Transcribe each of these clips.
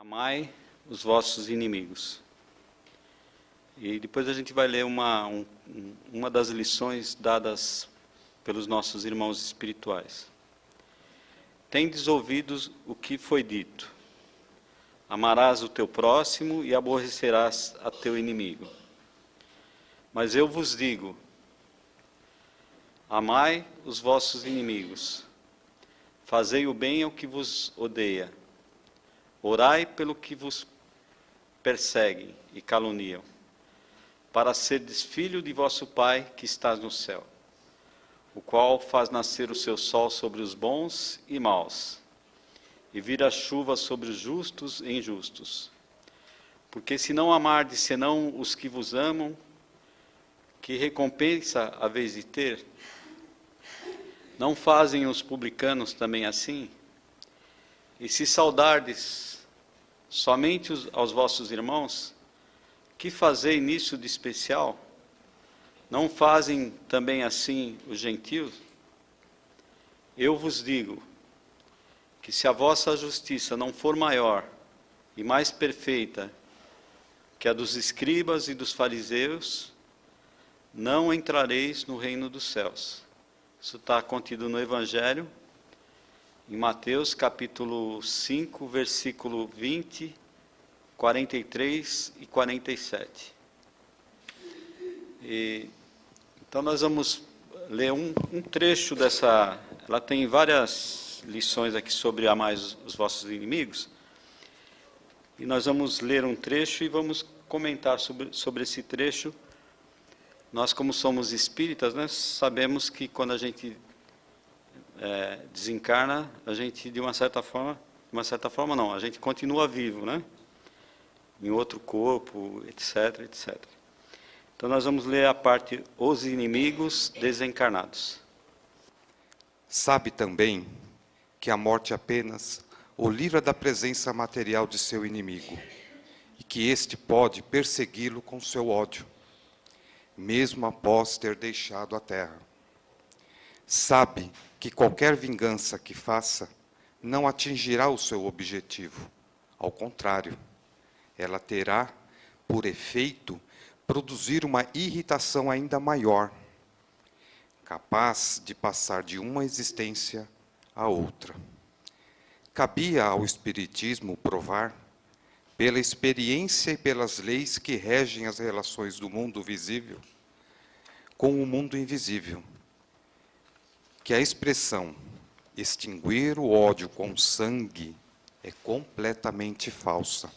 Amai os vossos inimigos. E depois a gente vai ler uma das lições dadas pelos nossos irmãos espirituais. Tendes ouvido o que foi dito: amarás o teu próximo e aborrecerás a teu inimigo. Mas eu vos digo: amai os vossos inimigos, fazei o bem ao que vos odeia, orai pelo que vos perseguem e caluniam, para serdes filho de vosso Pai que estás no céu, o qual faz nascer o seu sol sobre os bons e maus, e vira a chuva sobre os justos e injustos. Porque se não amardes senão os que vos amam, que recompensa haveis de ter? Não fazem os publicanos também assim? E se saudardes somente aos vossos irmãos, que fazei nisso de especial? Não fazem também assim os gentios? Eu vos digo que se a vossa justiça não for maior e mais perfeita que a dos escribas e dos fariseus, não entrareis no reino dos céus. Isso está contido no Evangelho, em Mateus capítulo 5, versículo 20, 43 e 47. Então nós vamos ler um trecho dessa. Ela tem várias lições aqui sobre amar os vossos inimigos. E nós vamos ler um trecho e vamos comentar sobre esse trecho. Nós, como somos espíritas, né, sabemos que quando a gente desencarna, a gente, de uma certa forma não, a gente continua vivo, né? Em outro corpo, etc, etc. Então nós vamos ler a parte Os Inimigos Desencarnados. Sabe também que a morte apenas o livra da presença material de seu inimigo, e que este pode persegui-lo com seu ódio, mesmo após ter deixado a terra. Sabe que qualquer vingança que faça não atingirá o seu objetivo. Ao contrário, ela terá, por efeito, produzir uma irritação ainda maior, capaz de passar de uma existência a outra. Cabia ao Espiritismo provar, pela experiência e pelas leis que regem as relações do mundo visível com o mundo invisível, que a expressão extinguir o ódio com sangue é completamente falsa,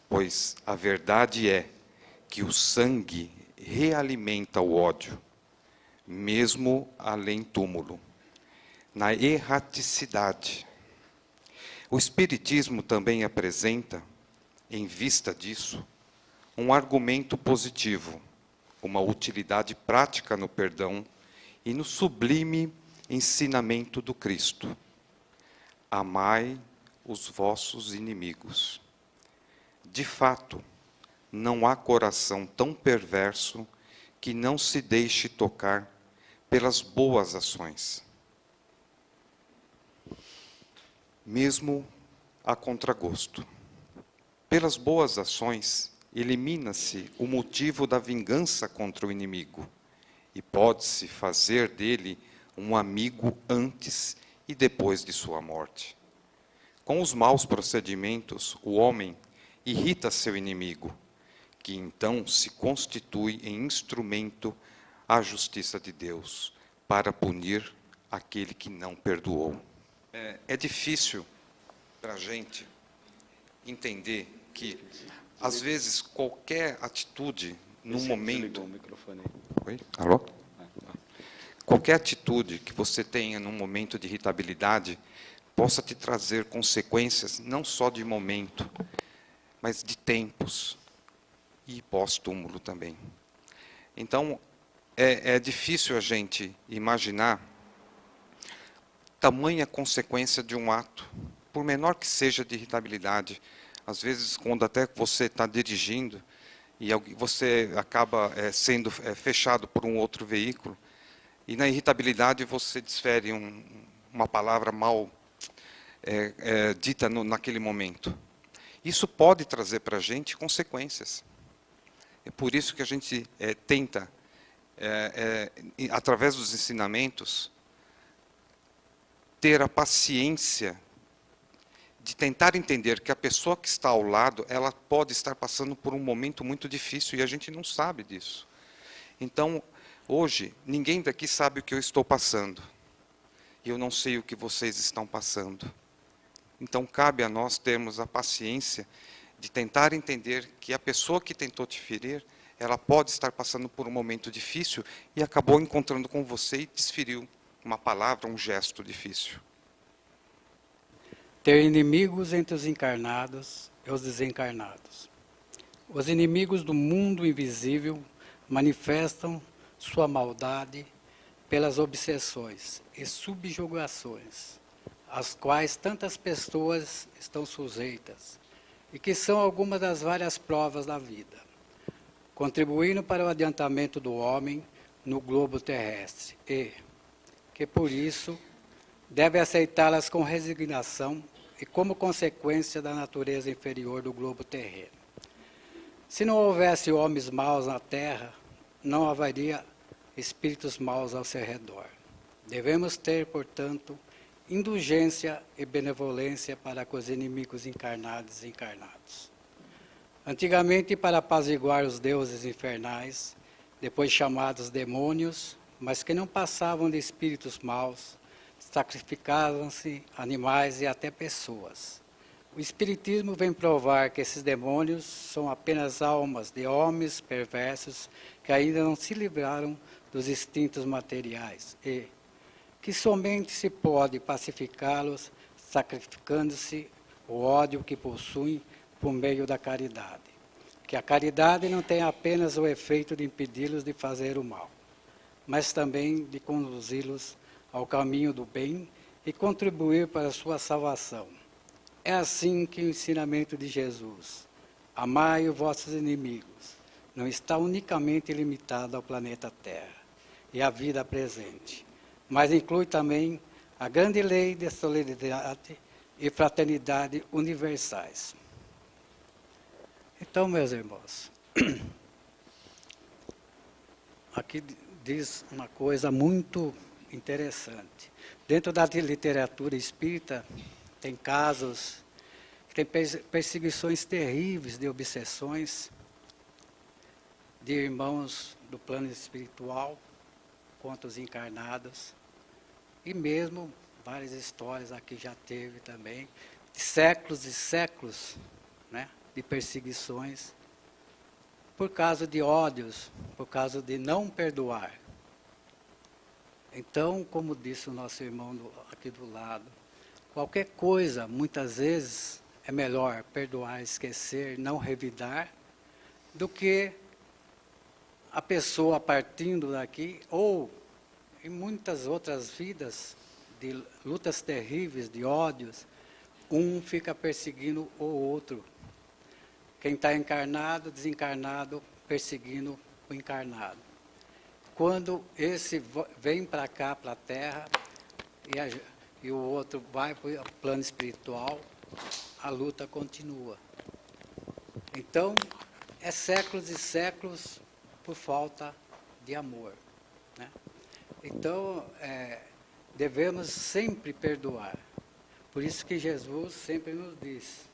pois a verdade é que o sangue realimenta o ódio, mesmo além túmulo, na erraticidade. O Espiritismo também apresenta, em vista disso, um argumento positivo, uma utilidade prática no perdão e no sublime ensinamento do Cristo. Amai os vossos inimigos. De fato, não há coração tão perverso que não se deixe tocar pelas boas ações, mesmo a contragosto. Pelas boas ações, elimina-se o motivo da vingança contra o inimigo e pode-se fazer dele um amigo antes e depois de sua morte. Com os maus procedimentos, o homem irrita seu inimigo, que então se constitui em instrumento à justiça de Deus, para punir aquele que não perdoou. É difícil para a gente entender que, às vezes, qualquer atitude no momento... O microfone. Oi? Alô? Qualquer atitude que você tenha num momento de irritabilidade possa te trazer consequências não só de momento, mas de tempos e pós-túmulo também. Então, é difícil a gente imaginar tamanha consequência de um ato, por menor que seja de irritabilidade. Às vezes, quando até você está dirigindo e você acaba sendo fechado por um outro veículo, e na irritabilidade você desfere uma palavra mal dita naquele momento. Isso pode trazer para a gente consequências. É por isso que a gente tenta, através dos ensinamentos, ter a paciência de tentar entender que a pessoa que está ao lado, ela pode estar passando por um momento muito difícil e a gente não sabe disso. Então, hoje, ninguém daqui sabe o que eu estou passando. E eu não sei o que vocês estão passando. Então, cabe a nós termos a paciência de tentar entender que a pessoa que tentou te ferir, ela pode estar passando por um momento difícil e acabou encontrando com você e desferiu uma palavra, um gesto difícil. Ter inimigos entre os encarnados e os desencarnados. Os inimigos do mundo invisível manifestam sua maldade pelas obsessões e subjugações, às quais tantas pessoas estão sujeitas, e que são algumas das várias provas da vida, contribuindo para o adiantamento do homem no globo terrestre, e que por isso deve aceitá-las com resignação e como consequência da natureza inferior do globo terreno. Se não houvesse homens maus na Terra, não haveria espíritos maus ao seu redor. Devemos ter, portanto, indulgência e benevolência para com os inimigos encarnados e desencarnados. Antigamente, para apaziguar os deuses infernais, depois chamados demônios, mas que não passavam de espíritos maus, sacrificavam-se animais e até pessoas. O Espiritismo vem provar que esses demônios são apenas almas de homens perversos que ainda não se livraram dos instintos materiais e que somente se pode pacificá-los sacrificando-se o ódio que possuem por meio da caridade. Que a caridade não tem apenas o efeito de impedi-los de fazer o mal, mas também de conduzi-los ao caminho do bem e contribuir para a sua salvação. É assim que o ensinamento de Jesus, amai os vossos inimigos, não está unicamente limitado ao planeta Terra e à vida presente, mas inclui também a grande lei de solidariedade e fraternidade universais. Então, meus irmãos, aqui diz uma coisa muito interessante. Dentro da literatura espírita, tem casos, tem perseguições terríveis de obsessões de irmãos do plano espiritual contra os encarnados. E mesmo várias histórias aqui já teve também, de séculos e séculos, né, de perseguições, por causa de ódios, por causa de não perdoar. Então, como disse o nosso irmão aqui do lado, qualquer coisa, muitas vezes, é melhor perdoar, esquecer, não revidar, do que a pessoa partindo daqui, ou em muitas outras vidas, de lutas terríveis, de ódios, um fica perseguindo o outro. Quem está encarnado, desencarnado, perseguindo o encarnado. Quando esse vem para cá, para a Terra, e o outro vai para o plano espiritual, a luta continua. Então, é séculos e séculos por falta de amor, né? Então, devemos sempre perdoar. Por isso que Jesus sempre nos diz,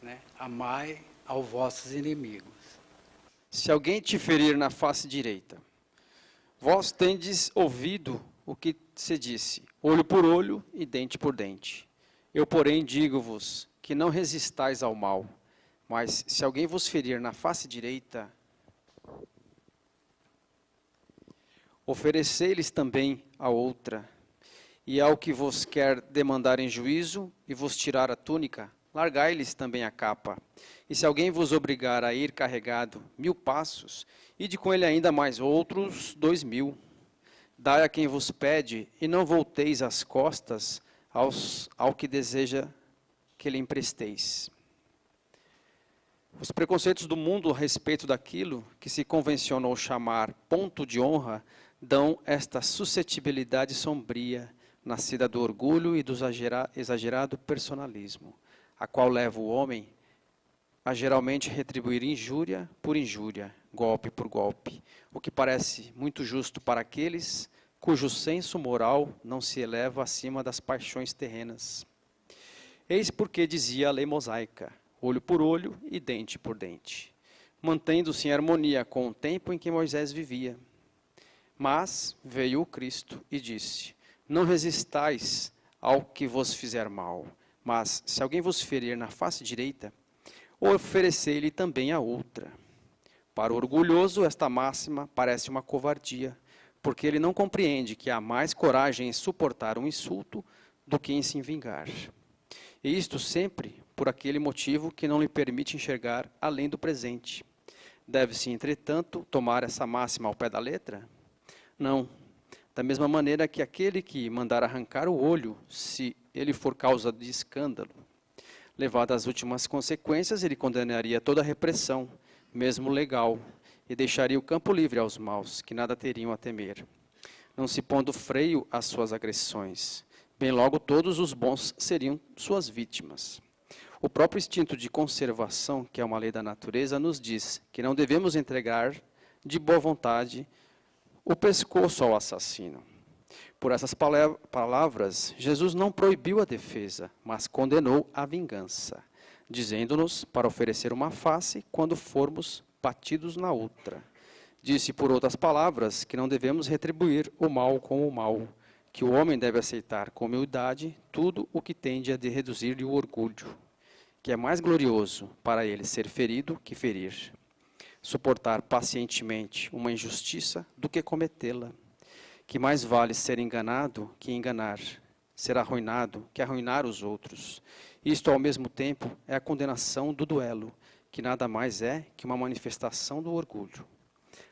né? Amai aos vossos inimigos. Se alguém te ferir na face direita, vós tendes ouvido o que se disse, olho por olho e dente por dente. Eu, porém, digo-vos que não resistais ao mal, mas se alguém vos ferir na face direita, oferecei-lhes também a outra. E ao que vos quer demandar em juízo e vos tirar a túnica, largai-lhes também a capa. E se alguém vos obrigar a ir carregado 1000 passos, ide com ele ainda mais outros 2000. Dai a quem vos pede, e não volteis as costas ao que deseja que lhe empresteis. Os preconceitos do mundo a respeito daquilo que se convencionou chamar ponto de honra dão esta suscetibilidade sombria, nascida do orgulho e do exagerado personalismo. a qual leva o homem a geralmente retribuir injúria por injúria, golpe por golpe, o que parece muito justo para aqueles cujo senso moral não se eleva acima das paixões terrenas. Eis porque dizia a lei mosaica, olho por olho e dente por dente, mantendo-se em harmonia com o tempo em que Moisés vivia. Mas veio o Cristo e disse, não resistais ao que vos fizer mal, mas se alguém vos ferir na face direita, oferecei-lhe também a outra. Para o orgulhoso, esta máxima parece uma covardia, porque ele não compreende que há mais coragem em suportar um insulto do que em se vingar. E isto sempre por aquele motivo que não lhe permite enxergar além do presente. Deve-se, entretanto, tomar essa máxima ao pé da letra? Não. Da mesma maneira que aquele que mandar arrancar o olho, se ele for causa de escândalo, levado às últimas consequências, ele condenaria toda a repressão, mesmo legal, e deixaria o campo livre aos maus, que nada teriam a temer, não se pondo freio às suas agressões. Bem logo todos os bons seriam suas vítimas. O próprio instinto de conservação, que é uma lei da natureza, nos diz que não devemos entregar de boa vontade o pescoço ao assassino. Por essas palavras, Jesus não proibiu a defesa, mas condenou a vingança, dizendo-nos para oferecer uma face quando formos batidos na outra. Disse, por outras palavras, que não devemos retribuir o mal com o mal, que o homem deve aceitar com humildade tudo o que tende a reduzir-lhe o orgulho, que é mais glorioso para ele ser ferido que ferir. Suportar pacientemente uma injustiça do que cometê-la, que mais vale ser enganado que enganar, ser arruinado que arruinar os outros. Isto, ao mesmo tempo, é a condenação do duelo, que nada mais é que uma manifestação do orgulho.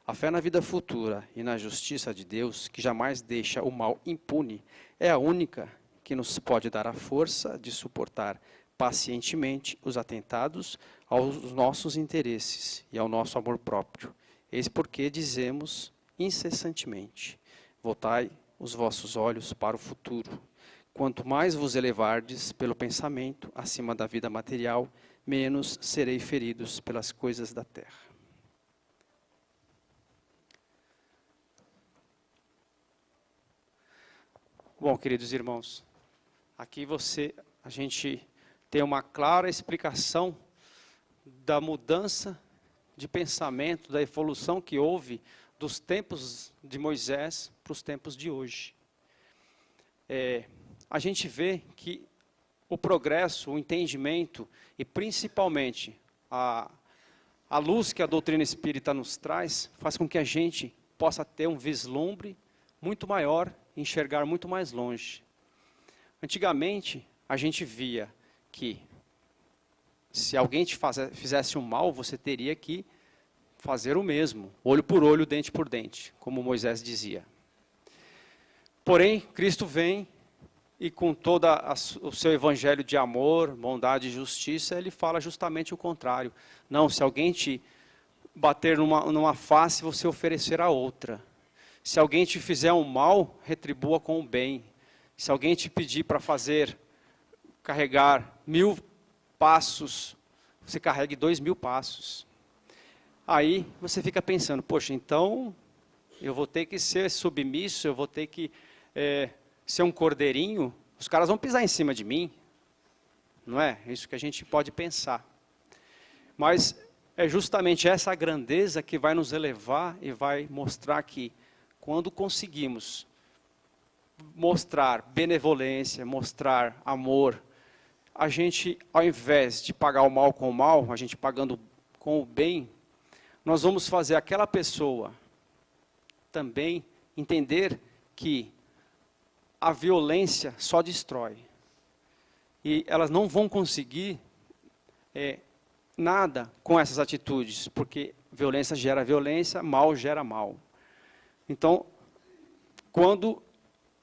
A fé na vida futura e na justiça de Deus, que jamais deixa o mal impune, é a única que nos pode dar a força de suportar pacientemente os atentados aos nossos interesses e ao nosso amor próprio. Eis porque dizemos incessantemente, voltai os vossos olhos para o futuro. Quanto mais vos elevardes pelo pensamento acima da vida material, menos serei feridos pelas coisas da terra. Bom, queridos irmãos, aqui a gente tem uma clara explicação da mudança de pensamento, da evolução que houve dos tempos de Moisés para os tempos de hoje. A gente vê que o progresso, o entendimento e principalmente a luz que a doutrina espírita nos traz, faz com que a gente possa ter um vislumbre muito maior, enxergar muito mais longe. Antigamente, a gente via que se alguém te fizesse um mal, você teria que fazer o mesmo, olho por olho, dente por dente, como Moisés dizia. Porém, Cristo vem e com todo o seu evangelho de amor, bondade e justiça, ele fala justamente o contrário. Não, se alguém te bater numa face, você oferecer a outra. Se alguém te fizer um mal, retribua com o bem. Se alguém te pedir para carregar 1000 passos, você carregue 2000 passos. Aí você fica pensando, poxa, então eu vou ter que ser submisso, eu vou ter que ser um cordeirinho, os caras vão pisar em cima de mim. Não é? É isso que a gente pode pensar. Mas é justamente essa grandeza que vai nos elevar e vai mostrar que quando conseguimos mostrar benevolência, mostrar amor, a gente, ao invés de pagar o mal com o mal, a gente pagando com o bem, nós vamos fazer aquela pessoa também entender que a violência só destrói. E elas não vão conseguir nada com essas atitudes, porque violência gera violência, mal gera mal. Então, quando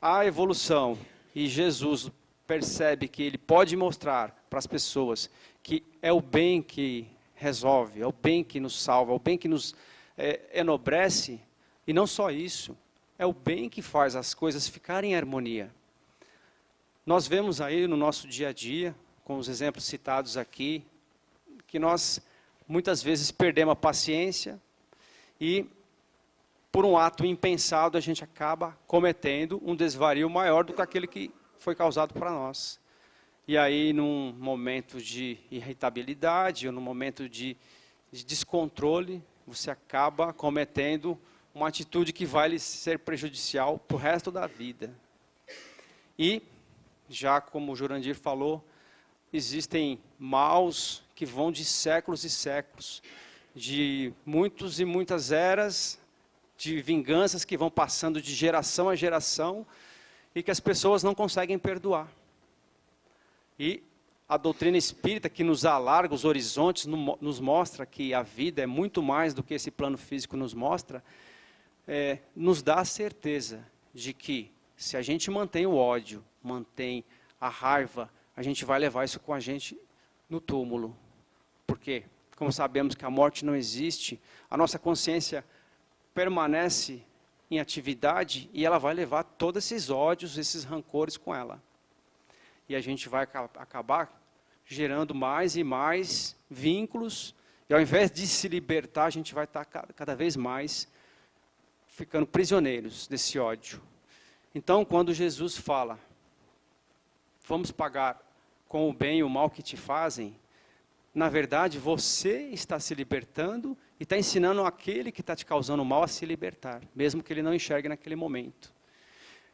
a evolução e Jesus percebe que ele pode mostrar para as pessoas que é o bem que resolve, é o bem que nos salva, é o bem que nos enobrece, e não só isso, é o bem que faz as coisas ficarem em harmonia. Nós vemos aí no nosso dia a dia, com os exemplos citados aqui, que nós muitas vezes perdemos a paciência e, por um ato impensado, a gente acaba cometendo um desvario maior do que aquele que foi causado para nós. E aí, num momento de irritabilidade, ou num momento de descontrole, você acaba cometendo uma atitude que vai lhe ser prejudicial para o resto da vida. E, já como o Jurandir falou, existem maus que vão de séculos e séculos, de muitos e muitas eras, de vinganças que vão passando de geração a geração, e que as pessoas não conseguem perdoar. E a doutrina espírita, que nos alarga os horizontes, nos mostra que a vida é muito mais do que esse plano físico nos mostra, nos dá a certeza de que, se a gente mantém o ódio, mantém a raiva, a gente vai levar isso com a gente no túmulo. Porque, como sabemos que a morte não existe, a nossa consciência permanece em atividade e ela vai levar todos esses ódios, esses rancores com ela. E a gente vai acabar gerando mais e mais vínculos, e ao invés de se libertar, a gente vai estar cada vez mais ficando prisioneiros desse ódio. Então, quando Jesus fala, vamos pagar com o bem e o mal que te fazem, na verdade, você está se libertando e está ensinando aquele que está te causando mal a se libertar, mesmo que ele não enxergue naquele momento.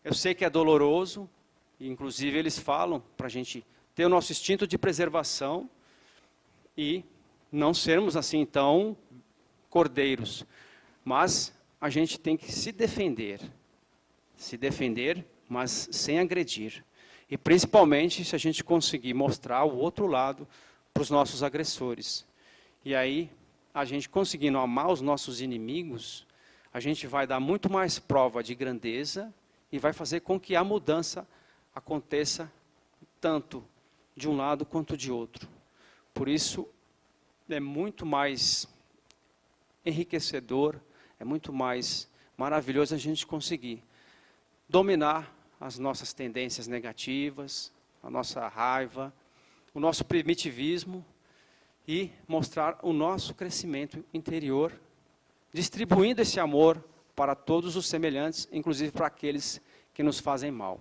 Eu sei que é doloroso, e inclusive eles falam para a gente ter o nosso instinto de preservação e não sermos assim tão cordeiros. Mas a gente tem que se defender, mas sem agredir. E principalmente se a gente conseguir mostrar o outro lado para os nossos agressores. E aí, a gente conseguindo amar os nossos inimigos, a gente vai dar muito mais prova de grandeza e vai fazer com que a mudança aconteça tanto de um lado quanto de outro. Por isso, é muito mais enriquecedor, é muito mais maravilhoso a gente conseguir dominar as nossas tendências negativas, a nossa raiva, o nosso primitivismo e mostrar o nosso crescimento interior, distribuindo esse amor para todos os semelhantes, inclusive para aqueles que nos fazem mal.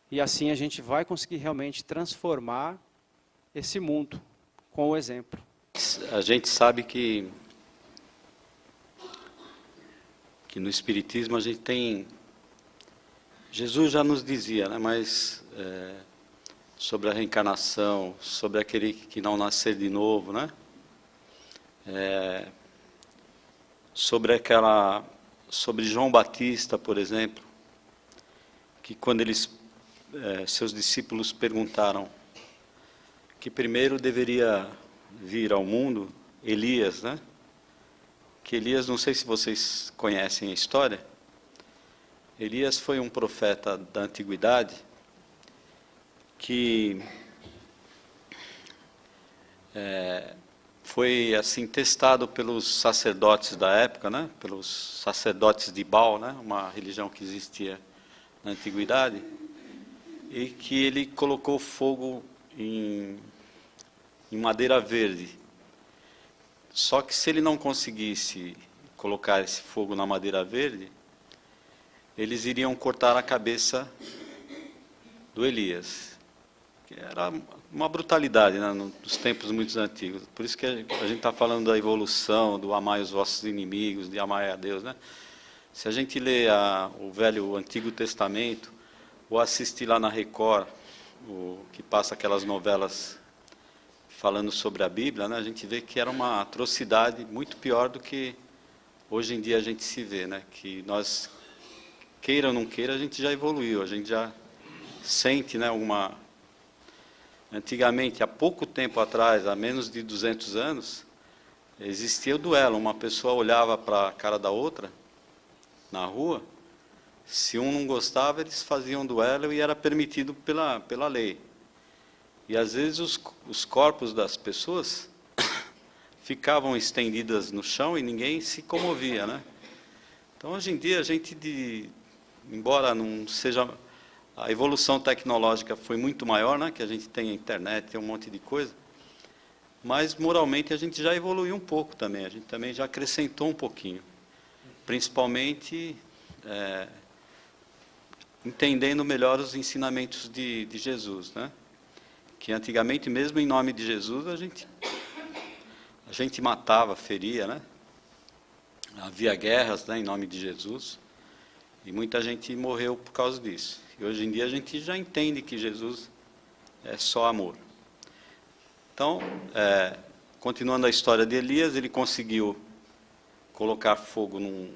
E assim a gente vai conseguir realmente transformar esse mundo com o exemplo. A gente sabe que no Espiritismo a gente tem... Jesus já nos dizia, né, mas sobre a reencarnação, sobre aquele que não nascer de novo, né? Sobre João Batista, por exemplo, que quando seus discípulos perguntaram que primeiro deveria vir ao mundo Elias, né? Que Elias, não sei se vocês conhecem a história, Elias foi um profeta da antiguidade que foi assim testado pelos sacerdotes da época, né? Pelos sacerdotes de Baal, né? Uma religião que existia na antiguidade, e que ele colocou fogo em madeira verde. Só que se ele não conseguisse colocar esse fogo na madeira verde, eles iriam cortar a cabeça do Elias, que era uma brutalidade, né, nos tempos muito antigos. Por isso que a gente está falando da evolução, do amar os vossos inimigos, de amar a Deus, né? Se a gente lê o Antigo Testamento, ou assistir lá na Record, que passa aquelas novelas falando sobre a Bíblia, né, a gente vê que era uma atrocidade muito pior do que hoje em dia a gente se vê, né? Que nós, queira ou não queira, a gente já evoluiu, a gente já sente, né, Antigamente, há pouco tempo atrás, há menos de 200 anos, existia o duelo. Uma pessoa olhava para a cara da outra, na rua, se um não gostava, eles faziam duelo e era permitido pela lei. E às vezes os corpos das pessoas ficavam estendidas no chão e ninguém se comovia, né? Então, hoje em dia, a gente, embora não seja a evolução tecnológica foi muito maior, né? Que a gente tem a internet, tem um monte de coisa. Mas moralmente a gente já evoluiu um pouco também, a gente também já acrescentou um pouquinho. Principalmente entendendo melhor os ensinamentos de Jesus, né? Que antigamente, mesmo em nome de Jesus, a gente matava, feria, né? Havia guerras, né, em nome de Jesus, e muita gente morreu por causa disso. E hoje em dia a gente já entende que Jesus é só amor. Então, continuando a história de Elias, ele conseguiu colocar fogo em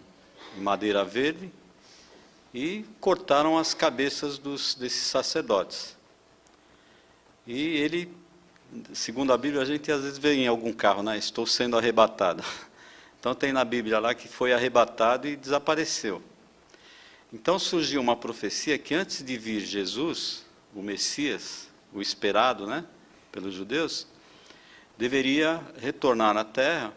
madeira verde e cortaram as cabeças desses sacerdotes. E ele, segundo a Bíblia, a gente às vezes vê em algum carro, né? Estou sendo arrebatado. Então tem na Bíblia lá que foi arrebatado e desapareceu. Então surgiu uma profecia que antes de vir Jesus, o Messias, o esperado, né, pelos judeus, deveria retornar na terra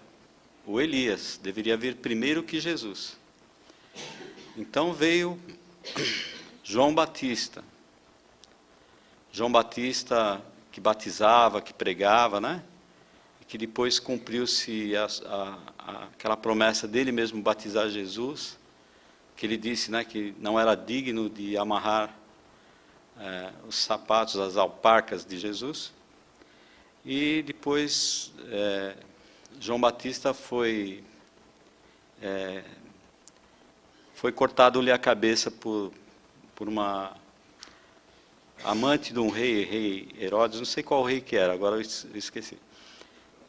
o Elias, deveria vir primeiro que Jesus. Então veio João Batista. João Batista que batizava, que pregava, né? E que depois cumpriu-se aquela promessa dele mesmo batizar Jesus, que ele disse, né, que não era digno de amarrar os sapatos, as alparcas de Jesus. E depois João Batista foi cortado-lhe a cabeça por uma amante de um rei Herodes, não sei qual rei que era, agora eu esqueci.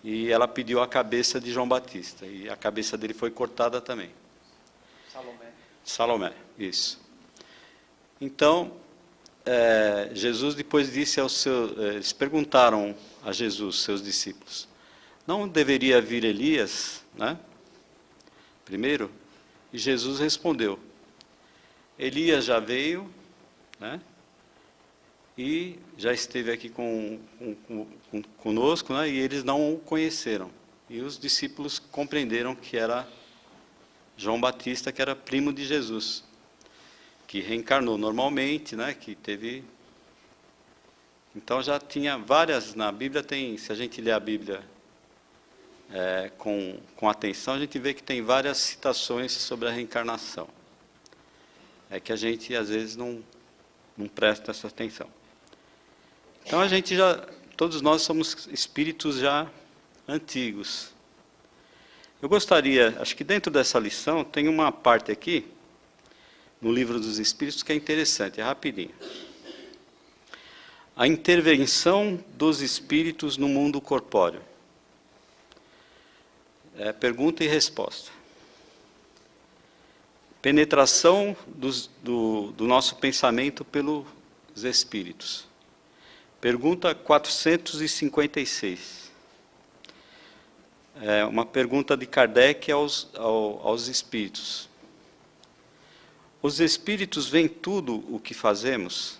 E ela pediu a cabeça de João Batista, e a cabeça dele foi cortada também. Salomé, isso. Então, Jesus depois disse aos seus... eles perguntaram a Jesus, seus discípulos, não deveria vir Elias, né? Primeiro? E Jesus respondeu, Elias já veio, né? E já esteve aqui conosco, né? E eles não o conheceram. E os discípulos compreenderam que era João Batista, que era primo de Jesus, que reencarnou normalmente, né? Que teve... Então já tinha várias, na Bíblia tem, se a gente ler a Bíblia com atenção, a gente vê que tem várias citações sobre a reencarnação. É que a gente às vezes não presta essa atenção. Então a gente todos nós somos espíritos já antigos. Eu gostaria, acho que dentro dessa lição tem uma parte aqui, no Livro dos Espíritos, que é interessante, é rapidinho. A intervenção dos espíritos no mundo corpóreo. Pergunta e resposta. Penetração do nosso pensamento pelos espíritos. Pergunta 456. Uma pergunta de Kardec aos espíritos. Os espíritos veem tudo o que fazemos?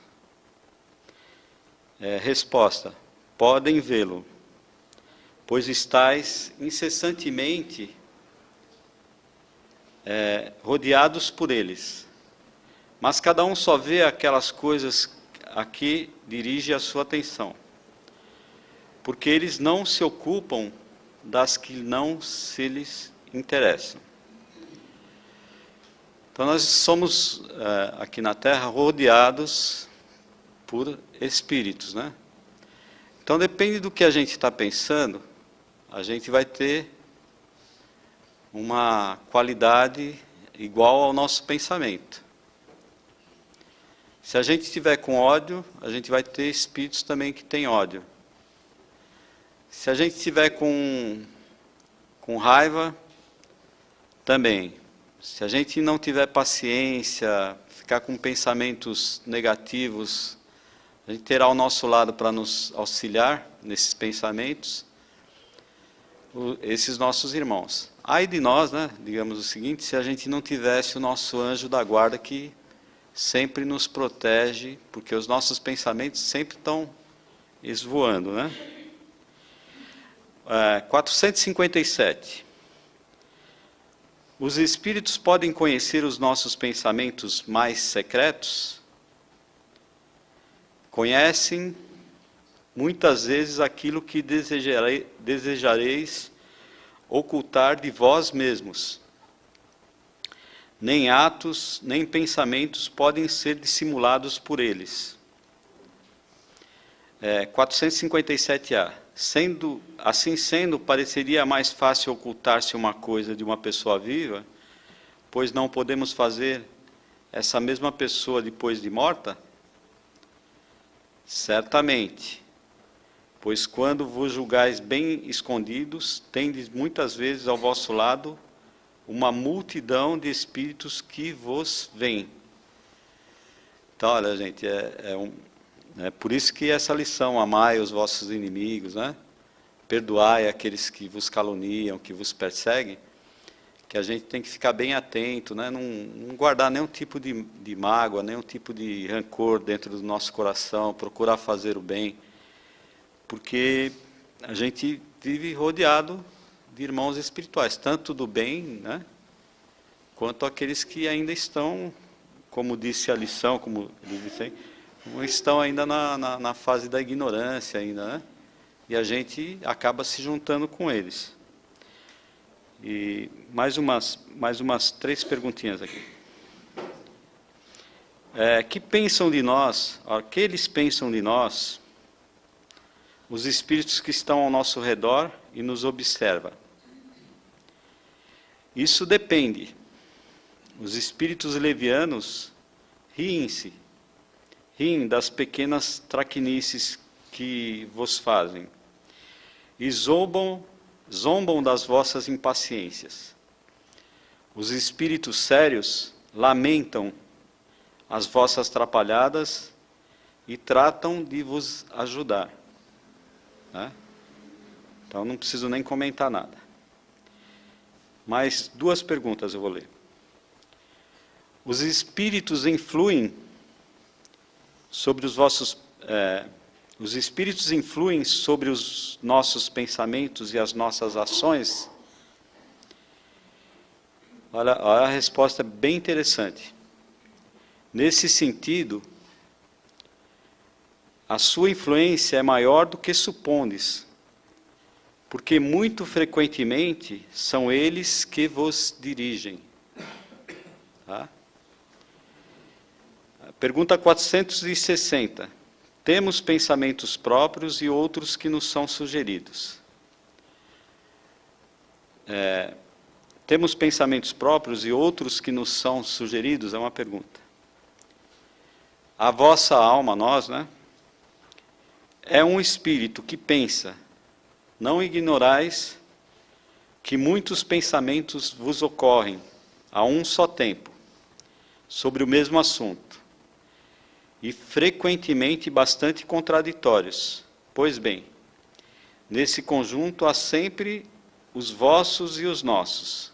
Resposta: podem vê-lo, pois estáis incessantemente rodeados por eles. Mas cada um só vê aquelas coisas a que dirige a sua atenção, porque eles não se ocupam das que não se lhes interessam. Então nós somos aqui na Terra rodeados por espíritos, né? Então depende do que a gente está pensando, a gente vai ter uma qualidade igual ao nosso pensamento. Se a gente estiver com ódio, a gente vai ter espíritos também que têm ódio. Se a gente estiver com raiva, também. Se a gente não tiver paciência, ficar com pensamentos negativos, a gente terá ao nosso lado para nos auxiliar nesses pensamentos, esses nossos irmãos. Ai de nós, né? Digamos o seguinte, se a gente não tivesse o nosso anjo da guarda que sempre nos protege, porque os nossos pensamentos sempre estão esvoando, né? 457. Os espíritos podem conhecer os nossos pensamentos mais secretos? Conhecem muitas vezes aquilo que desejareis ocultar de vós mesmos. Nem atos, nem pensamentos podem ser dissimulados por eles. 457A. Assim sendo, pareceria mais fácil ocultar-se uma coisa de uma pessoa viva, pois não podemos fazer essa mesma pessoa depois de morta? Certamente, pois quando vos julgais bem escondidos, tendes muitas vezes ao vosso lado uma multidão de espíritos que vos veem. Então, olha, gente, é por isso que essa lição, amai os vossos inimigos, né? Perdoai aqueles que vos caluniam, que vos perseguem, que a gente tem que ficar bem atento, né? Não guardar nenhum tipo de mágoa, nenhum tipo de rancor dentro do nosso coração, procurar fazer o bem, porque a gente vive rodeado de irmãos espirituais, tanto do bem, né? Quanto aqueles que ainda estão, como disse a lição, como ele disse aí, estão ainda na fase da ignorância ainda, né? E a gente acaba se juntando com eles. E mais umas 3 perguntinhas aqui. Que pensam de nós, que eles pensam de nós, os espíritos que estão ao nosso redor e nos observam? Isso depende. Os espíritos levianos riem das pequenas traquinices que vos fazem, e zombam das vossas impaciências. Os espíritos sérios lamentam as vossas atrapalhadas e tratam de vos ajudar, né? Então não preciso nem comentar nada. Mais 2 perguntas eu vou ler. Os espíritos influem sobre os vossos... os espíritos influem sobre os nossos pensamentos e as nossas ações? Olha, a resposta é bem interessante. Nesse sentido, a sua influência é maior do que supondes, porque muito frequentemente são eles que vos dirigem. Tá? Pergunta 460. Temos pensamentos próprios e outros que nos são sugeridos. Temos pensamentos próprios e outros que nos são sugeridos? É uma pergunta. A vossa alma, nós, né? É um espírito que pensa. Não ignorais que muitos pensamentos vos ocorrem a um só tempo, sobre o mesmo assunto, e frequentemente bastante contraditórios. Pois bem, nesse conjunto há sempre os vossos e os nossos.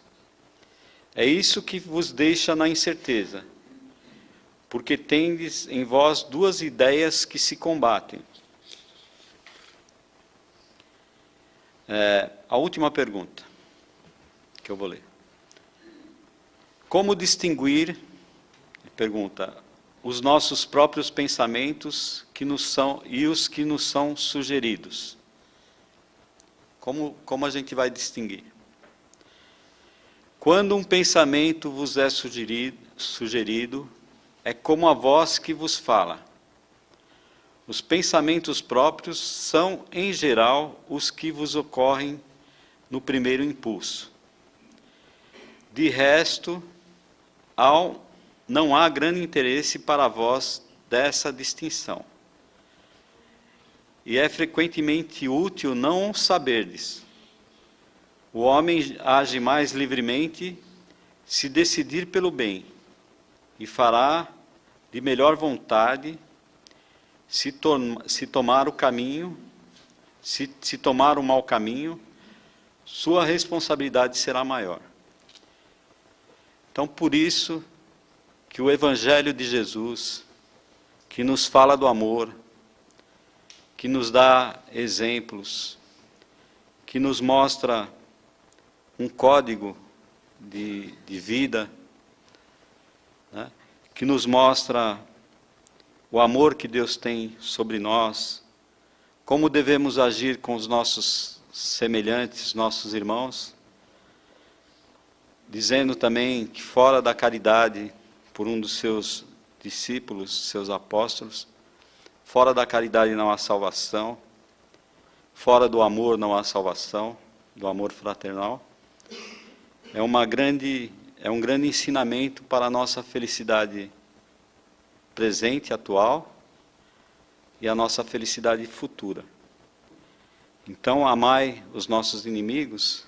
É isso que vos deixa na incerteza, porque tendes em vós 2 ideias que se combatem. A última pergunta que eu vou ler. Como distinguir, pergunta, os nossos próprios pensamentos que nos são, e os que nos são sugeridos? Como a gente vai distinguir? Quando um pensamento vos é sugerido, é como a voz que vos fala. Os pensamentos próprios são, em geral, os que vos ocorrem no primeiro impulso. De resto, não há grande interesse para vós dessa distinção. E é frequentemente útil não saberdes. O homem age mais livremente se decidir pelo bem, e fará de melhor vontade se tomar o caminho, se tomar o mau caminho, sua responsabilidade será maior. Então, por isso que o Evangelho de Jesus, que nos fala do amor, que nos dá exemplos, que nos mostra um código de vida, né? Que nos mostra o amor que Deus tem sobre nós, como devemos agir com os nossos semelhantes, nossos irmãos, dizendo também que fora da caridade, por um dos seus discípulos, seus apóstolos, fora da caridade não há salvação, fora do amor não há salvação, do amor fraternal. É um grande ensinamento para a nossa felicidade presente, atual, e a nossa felicidade futura. Então, amai os nossos inimigos.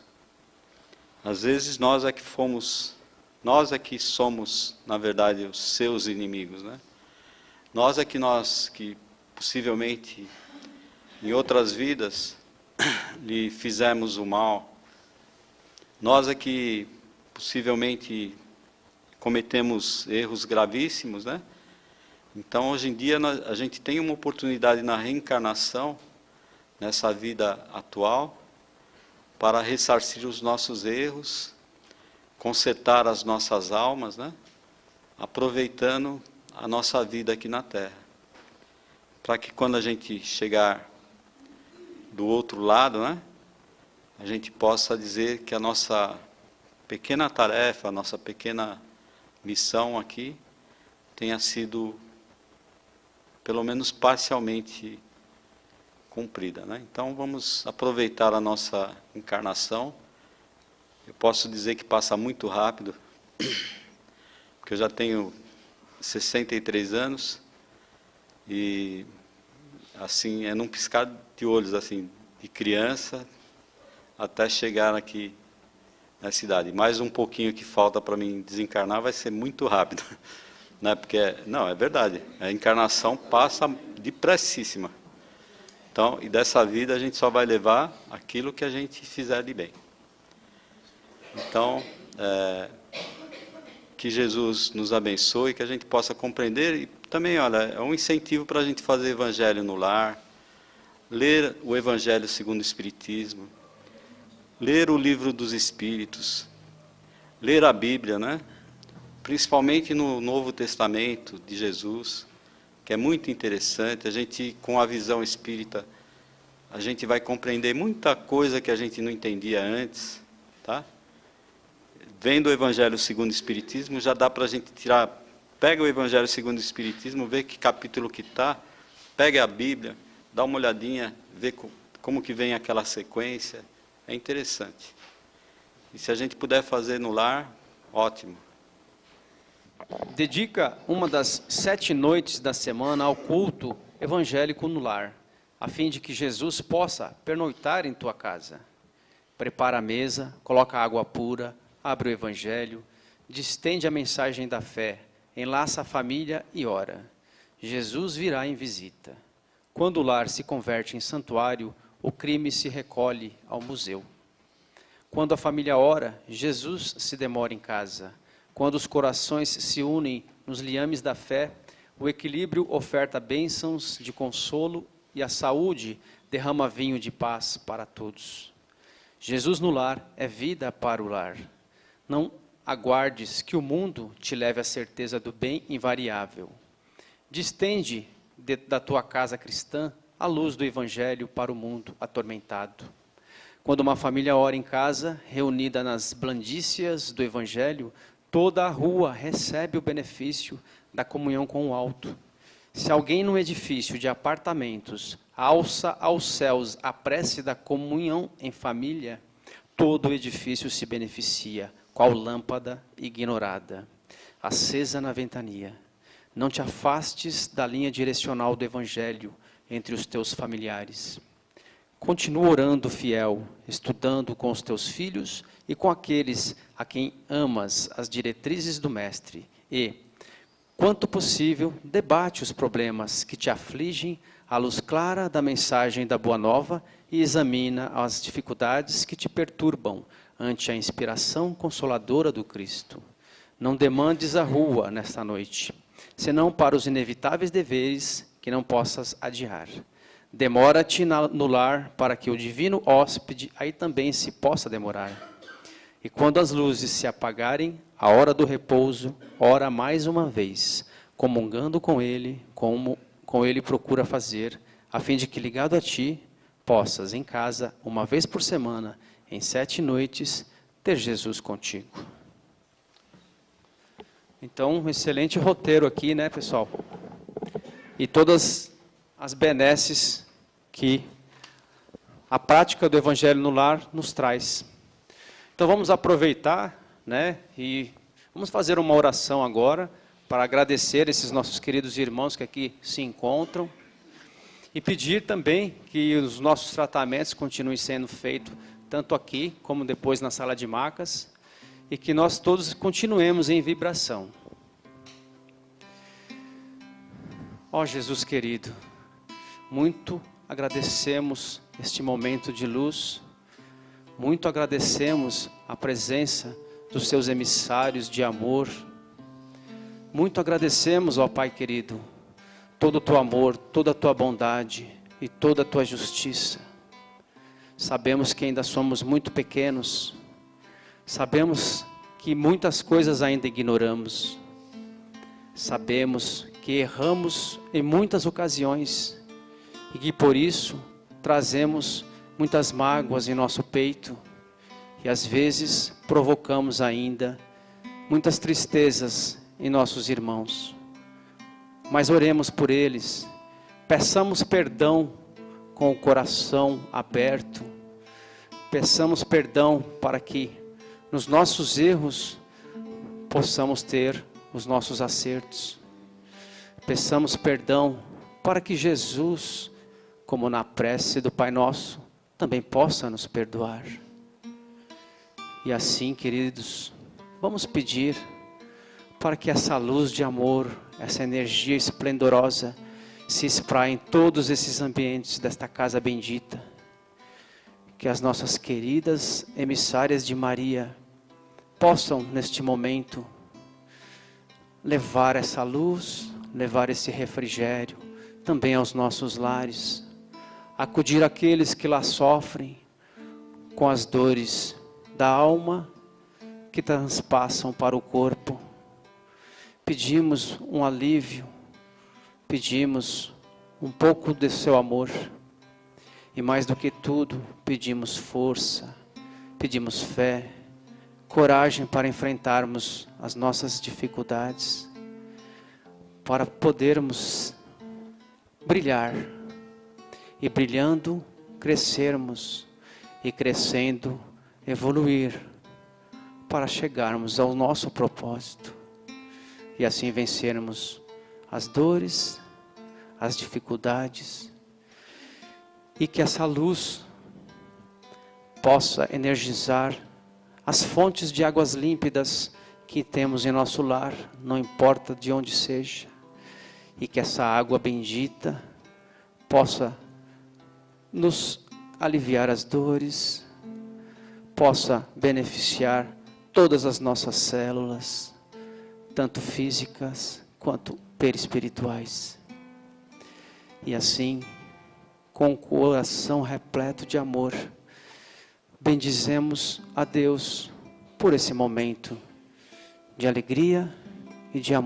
Às vezes nós é que somos, na verdade, os seus inimigos, né? Nós é que possivelmente em outras vidas lhe fizemos o mal. Nós é que possivelmente cometemos erros gravíssimos, né? Então, hoje em dia, a gente tem uma oportunidade na reencarnação, nessa vida atual, para ressarcir os nossos erros, consertar as nossas almas, né? Aproveitando a nossa vida aqui na Terra. Para que quando a gente chegar do outro lado, né? A gente possa dizer que a nossa pequena tarefa, a nossa pequena missão aqui, tenha sido pelo menos parcialmente cumprida, né? Então vamos aproveitar a nossa encarnação. Eu posso dizer que passa muito rápido, porque eu já tenho 63 anos e assim, é num piscar de olhos, assim, de criança até chegar aqui na cidade. Mais um pouquinho que falta para mim desencarnar vai ser muito rápido. Né? Porque, não, é verdade, a encarnação passa depressíssima. Então, e dessa vida a gente só vai levar aquilo que a gente fizer de bem. Então, que Jesus nos abençoe, que a gente possa compreender, e também, olha, é um incentivo para a gente fazer evangelho no lar, ler o Evangelho segundo o Espiritismo, ler o Livro dos Espíritos, ler a Bíblia, né? Principalmente no Novo Testamento de Jesus, que é muito interessante. A gente, com a visão espírita, a gente vai compreender muita coisa que a gente não entendia antes, tá? Vendo o Evangelho segundo o Espiritismo, já dá para a gente tirar, pega o Evangelho segundo o Espiritismo, vê que capítulo que está, pega a Bíblia, dá uma olhadinha, vê como que vem aquela sequência, é interessante. E se a gente puder fazer no lar, ótimo. Dedica uma das 7 noites da semana ao culto evangélico no lar, a fim de que Jesus possa pernoitar em tua casa. Prepara a mesa, coloca água pura, abre o evangelho, distende a mensagem da fé, enlaça a família e ora. Jesus virá em visita. Quando o lar se converte em santuário, o crime se recolhe ao museu. Quando a família ora, Jesus se demora em casa. Quando os corações se unem nos liames da fé, o equilíbrio oferta bênçãos de consolo e a saúde derrama vinho de paz para todos. Jesus no lar é vida para o lar. Não aguardes que o mundo te leve à certeza do bem invariável. Distende da tua casa cristã a luz do Evangelho para o mundo atormentado. Quando uma família ora em casa, reunida nas blandícias do Evangelho, toda a rua recebe o benefício da comunhão com o alto. Se alguém no edifício de apartamentos alça aos céus a prece da comunhão em família, todo o edifício se beneficia, qual lâmpada ignorada, acesa na ventania. Não te afastes da linha direcional do Evangelho entre os teus familiares. Continua orando fiel, estudando com os teus filhos e com aqueles a quem amas as diretrizes do Mestre. E, quanto possível, debate os problemas que te afligem à luz clara da mensagem da Boa Nova e examina as dificuldades que te perturbam ante a inspiração consoladora do Cristo. Não demandes a rua nesta noite, senão para os inevitáveis deveres que não possas adiar. Demora-te no lar para que o divino hóspede aí também se possa demorar. E quando as luzes se apagarem, a hora do repouso, ora mais uma vez, comungando com ele como com ele procura fazer, a fim de que, ligado a ti, possas, em casa, uma vez por semana, em 7 noites, ter Jesus contigo. Então, um excelente roteiro aqui, né, pessoal? E todas as benesses que a prática do Evangelho no Lar nos traz. Então, vamos aproveitar, né, e vamos fazer uma oração agora, para agradecer esses nossos queridos irmãos que aqui se encontram e pedir também que os nossos tratamentos continuem sendo feitos tanto aqui como depois na sala de macas e que nós todos continuemos em vibração. Ó Jesus querido, muito agradecemos este momento de luz, muito agradecemos a presença dos seus emissários de amor. Muito agradecemos, ó Pai querido, todo o teu amor, toda a tua bondade e toda a tua justiça. Sabemos que ainda somos muito pequenos, sabemos que muitas coisas ainda ignoramos, sabemos que erramos em muitas ocasiões e que por isso trazemos muitas mágoas em nosso peito e às vezes provocamos ainda muitas tristezas em nossos irmãos. Mas oremos por eles, peçamos perdão com o coração aberto, peçamos perdão para que nos nossos erros possamos ter os nossos acertos. Peçamos perdão para que Jesus, como na prece do Pai Nosso, também possa nos perdoar. E assim, queridos, vamos pedir para que essa luz de amor, essa energia esplendorosa se espraie em todos esses ambientes desta casa bendita. Que as nossas queridas emissárias de Maria possam, neste momento, levar essa luz, levar esse refrigério também aos nossos lares, acudir aqueles que lá sofrem com as dores da alma que transpassam para o corpo. Pedimos um alívio, pedimos um pouco de seu amor e mais do que tudo, pedimos força, pedimos fé, coragem para enfrentarmos as nossas dificuldades, para podermos brilhar e brilhando crescermos e crescendo evoluir para chegarmos ao nosso propósito. E assim vencermos as dores, as dificuldades. E que essa luz possa energizar as fontes de águas límpidas que temos em nosso lar, não importa de onde seja. E que essa água bendita possa nos aliviar as dores, possa beneficiar todas as nossas células, tanto físicas quanto perispirituais. E assim, com o coração repleto de amor, bendizemos a Deus por esse momento de alegria e de amor.